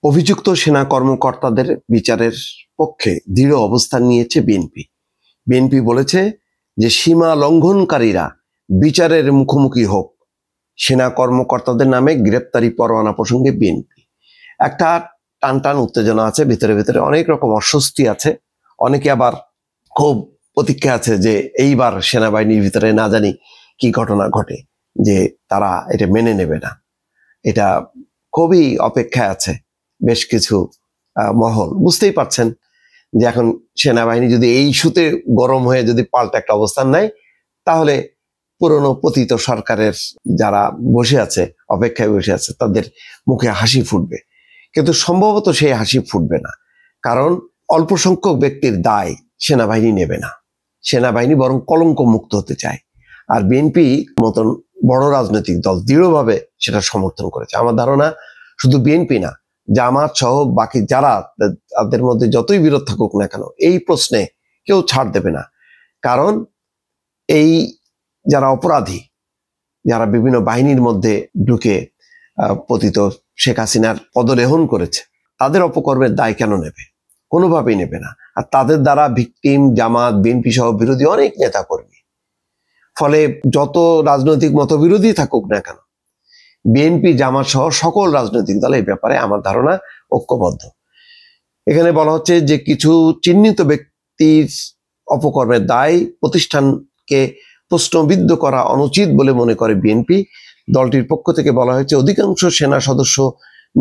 অভিযুক্ত সেনা কর্মকর্তাদের বিচারের পক্ষে দৃঢ় অবস্থান নিয়েছে বিএনপি। বিএনপি বলেছে যে সীমা লঙ্ঘনকারীরা বিচারের মুখোমুখি হোক। সেনা কর্মকর্তাদের নামে গ্রেপ্তারি পরোয়ানা প্রসঙ্গে বিএনপি একটা টানটান উত্তেজনা আছে, ভিতরে ভিতরে অনেক রকম অস্বস্তি আছে। অনেকে আবার খুব প্রতীক্ষা আছে যে এইবার সেনাবাহিনীর ভিতরে না জানি কি ঘটনা ঘটে, যে তারা এটা মেনে নেবে না। এটা খুবই অপেক্ষায় আছে বেশ কিছু মহল। বুঝতেই পারছেন যে এখন সেনাবাহিনী যদি এই ইস্যুতে গরম হয়ে যদি পাল্টা একটা অবস্থান নেয়, তাহলে পুরনো পতিত সরকারের যারা বসে আছে, অপেক্ষায় বসে আছে, তাদের মুখে হাসি ফুটবে। কিন্তু সম্ভবত সেই হাসি ফুটবে না, কারণ অল্প সংখ্যক ব্যক্তির দায় সেনাবাহিনী নেবে না। সেনাবাহিনী বরং কলঙ্ক মুক্ত হতে চায়। আর বিএনপি মতন বড় রাজনৈতিক দল দৃঢ়ভাবে সেটা সমর্থন করেছে। আমার ধারণা শুধু বিএনপি না, জামাত সহ বাকি যারা, তাদের মধ্যে যতই বিরোধ থাকুক না কেন, এই প্রশ্নে কেউ ছাড় দেবে না। কারণ এই যারা অপরাধী, যারা বিভিন্ন বাহিনীর মধ্যে ঢুকে পতিত শেখ হাসিনার পদলেহন করেছে, তাদের অপকর্মের দায় কেন নেবে? কোনোভাবেই নেবে না। আর তাদের দ্বারা ভিকটিম জামাত, বিএনপি সহ বিরোধী অনেক নেতা কর্মী। ফলে যত রাজনৈতিক মতবিরোধী থাকুক না কেন, বিএনপি জামাত সহ সকল রাজনৈতিক দল এই ব্যাপারে আমার ধারণা ঐক্যবদ্ধ। এখানে বলা হচ্ছে যে কিছু চিহ্নিত ব্যক্তির অপকর্মের দায় প্রতিষ্ঠানকে প্রশ্নবিদ্ধ করা অনুচিত বলে মনে করে বিএনপি। দলটির পক্ষ থেকে বলা হয়েছে অধিকাংশ সেনা সদস্য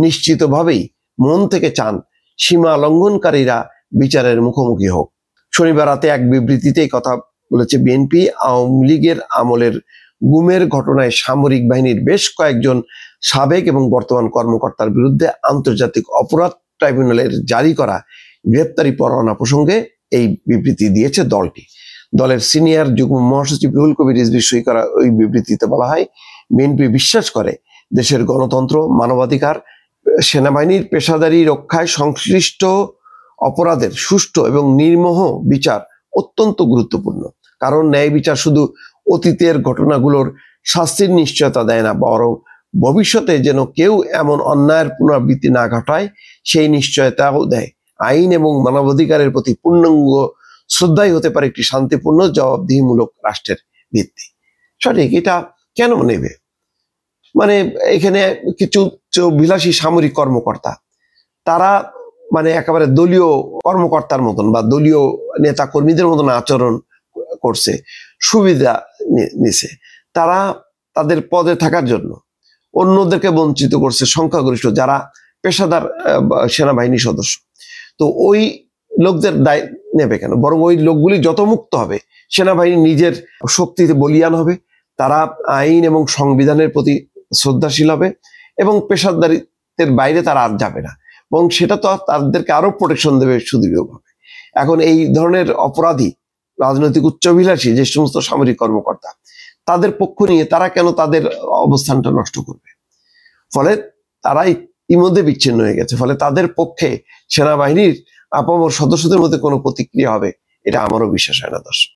নিশ্চিতভাবেই মন থেকে চান সীমা লঙ্ঘনকারীরা বিচারের মুখোমুখি হোক। শনিবার রাতে এক বিবৃতিতে এই কথা বলেছে বিএনপি। আওয়ামী লীগের আমলের গুমের ঘটনায় সামরিক বাহিনীর বেশ কয়েকজন সাবেক এবং বর্তমান কর্মকর্তার বিরুদ্ধে আন্তর্জাতিক অপরাধ ট্রাইব্যুনালের জারি করা গ্রেপ্তারি পরোয়ানা প্রসঙ্গে এই বিবৃতি দিয়েছে দলটি। দলের সিনিয়র যুগ্ম মহাসচিব রুহুল কবির রিজভীর সই করা ওই বিবৃতিতে বলা হয়, বিএনপি বিশ্বাস করে দেশের গণতন্ত্র, মানবাধিকার, সেনাবাহিনীর পেশাদারি রক্ষায় সংশ্লিষ্ট অপরাধের সুষ্ঠু এবং নির্মোহ বিচার অত্যন্ত গুরুত্বপূর্ণ। কারণ ন্যায় বিচার শুধু অতীতের ঘটনাগুলোর শাস্তির নিশ্চয়তা দেয় না, বরং ভবিষ্যতে যেন কেউ এমন অন্যায়ের পুনরাবৃত্তি না ঘটায় সেই নিশ্চয়তাও দেয়। আইন এবং মানবাধিকারের প্রতি পূর্ণাঙ্গ শ্রদ্ধাই হতে পারে একটি শান্তিপূর্ণ জবাবদিহিমূলক রাষ্ট্রের ভিত্তি। সঠিক, এটা কেন নেবে? মানে এখানে কিছু বিলাসী সামরিক কর্মকর্তা, তারা মানে একেবারে দলীয় কর্মকর্তার মতন বা দলীয় নেতা কর্মীদের মতন আচরণ করছে, সুবিধা নিছে। তারা তাদের পদে থাকার জন্য অন্যদেরকে বঞ্চিত করছে, সংখ্যাগরিষ্ঠ যারা পেশাদার সেনাবাহিনী সদস্য। তো ওই লোকদের দায় নেবে কেন? বরং ওই লোকগুলি যত মুক্ত হবে, সেনাবাহিনী নিজের শক্তিতে বলিয়ান হবে, তারা আইন এবং সংবিধানের প্রতি শ্রদ্ধাশীল হবে এবং পেশাদারিত্বের বাইরে তারা আর যাবে না, এবং সেটা তো তাদেরকে আরো প্রোটেকশন দেবে সুদৃঢ়ভাবে। এখন এই ধরনের অপরাধী, রাজনৈতিক উচ্চাভিলাষী যে সমস্ত সামরিক কর্মকর্তা, তাদের পক্ষ নিয়ে তারা কেন তাদের অবস্থানটা নষ্ট করবে? ফলে তারা ইতিমধ্যে বিচ্ছিন্ন হয়ে গেছে। ফলে তাদের পক্ষে সেনাবাহিনীর আপামর সদস্যদের মধ্যে কোনো প্রতিক্রিয়া হবে, এটা আমারও বিশ্বাস হয় না দর্শক।